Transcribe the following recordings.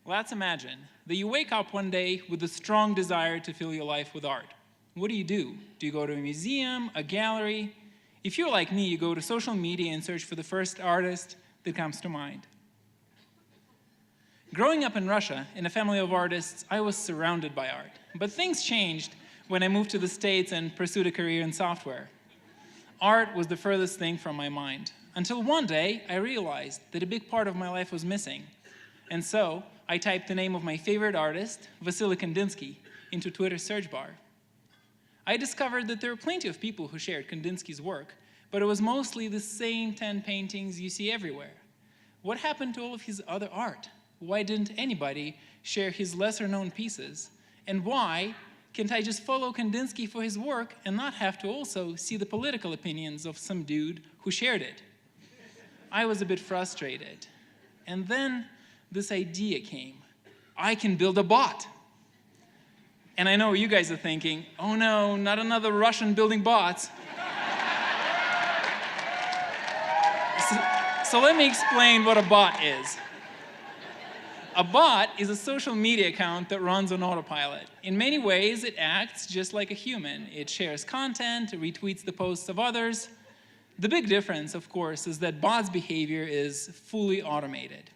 Let's imagine that you wake up one day with a strong desire to fill your life with art. What do? Do you go to a museum, a gallery? If you're like me, you go to social media and search for the first artist that comes to mind. Growing up in Russia, in a family of artists, I was surrounded by art. But things changed when I moved to the States and pursued a career in software. Art was the furthest thing from my mind, until one day I realized that a big part of my life was missing. And so I typed the name of my favorite artist, Vasily Kandinsky, into Twitter's search bar. I discovered that there were plenty of people who shared Kandinsky's work, but it was mostly the same 10 paintings you see everywhere. What happened to all of his other art? Why didn't anybody share his lesser-known pieces? And why can't I just follow Kandinsky for his work and not have to also see the political opinions of some dude who shared it? I was a bit frustrated. And then this idea came. I can build a bot. And I know you guys are thinking, oh no, not another Russian building bots. So let me explain what a bot is. A bot is a social media account that runs on autopilot. In many ways, it acts just like a human. It shares content, retweets the posts of others. The big difference, of course, is that bots' behavior is fully automated.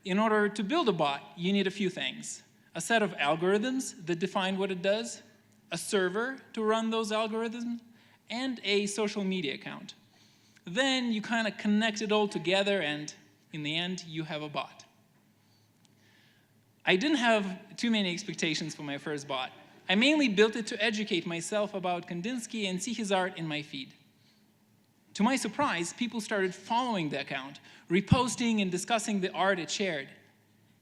In order to build a bot, you need a few things. A set of algorithms that define what it does, a server to run those algorithms, and a social media account. Then you kind of connect it all together, and in the end, you have a bot. I didn't have too many expectations for my first bot. I mainly built it to educate myself about Kandinsky and see his art in my feed. To my surprise, people started following the account, reposting and discussing the art it shared.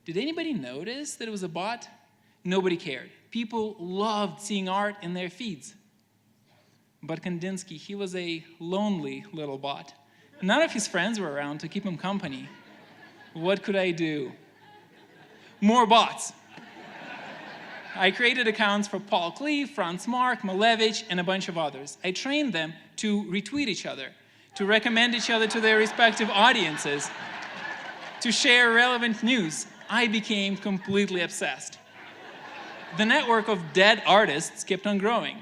Did anybody notice that it was a bot? Nobody cared. People loved seeing art in their feeds. But Kandinsky, he was a lonely little bot. None of his friends were around to keep him company. What could I do? More bots. I created accounts for Paul Klee, Franz Marc, Malevich, and a bunch of others. I trained them to retweet each other, to recommend each other to their respective audiences, to share relevant news. I became completely obsessed. The network of dead artists kept on growing.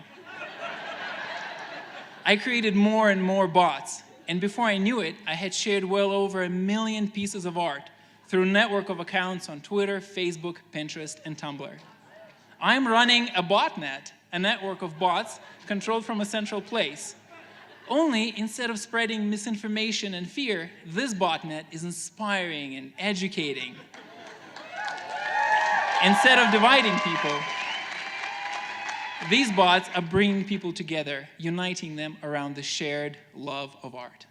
I created more and more bots, and before I knew it, I had shared well over 1 million pieces of art through a network of accounts on Twitter, Facebook, Pinterest, and Tumblr. I'm running a botnet, a network of bots controlled from a central place. Only instead of spreading misinformation and fear, this botnet is inspiring and educating. Instead of dividing people, these bots are bringing people together, uniting them around the shared love of art.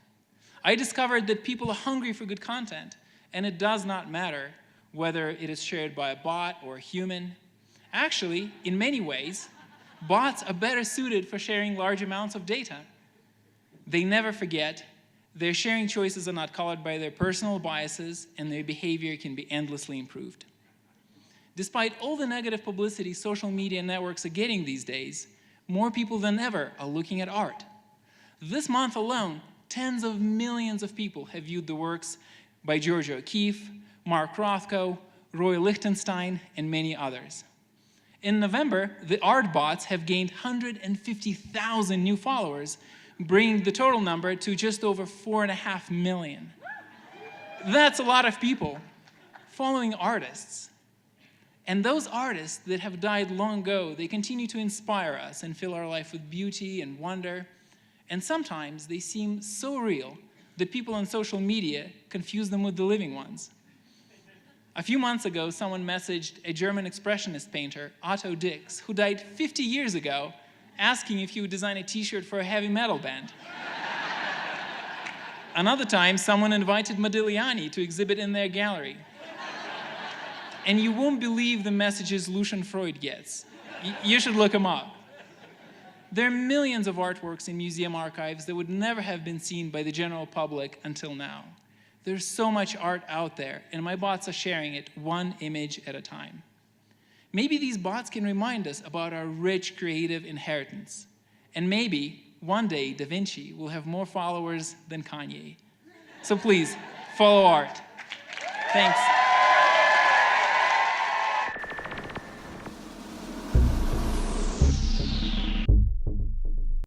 I discovered that people are hungry for good content, and it does not matter whether it is shared by a bot or a human. Actually, in many ways, bots are better suited for sharing large amounts of data. They never forget, their sharing choices are not colored by their personal biases, and their behavior can be endlessly improved. Despite all the negative publicity social media networks are getting these days, more people than ever are looking at art. This month alone, tens of millions of people have viewed the works by Georgia O'Keeffe, Mark Rothko, Roy Lichtenstein, and many others. In November, the art bots have gained 150,000 new followers, bringing the total number to just over 4.5 million. That's a lot of people following artists. And those artists that have died long ago, they continue to inspire us and fill our life with beauty and wonder. And sometimes they seem so real that people on social media confuse them with the living ones. A few months ago, someone messaged a German expressionist painter, Otto Dix, who died 50 years ago, asking if he would design a t-shirt for a heavy metal band. Another time, someone invited Modigliani to exhibit in their gallery. And you won't believe the messages Lucian Freud gets. You should look him up. There are millions of artworks in museum archives that would never have been seen by the general public until now. There's so much art out there, and my bots are sharing it one image at a time. Maybe these bots can remind us about our rich creative inheritance. And maybe one day Da Vinci will have more followers than Kanye. So please, follow art. Thanks.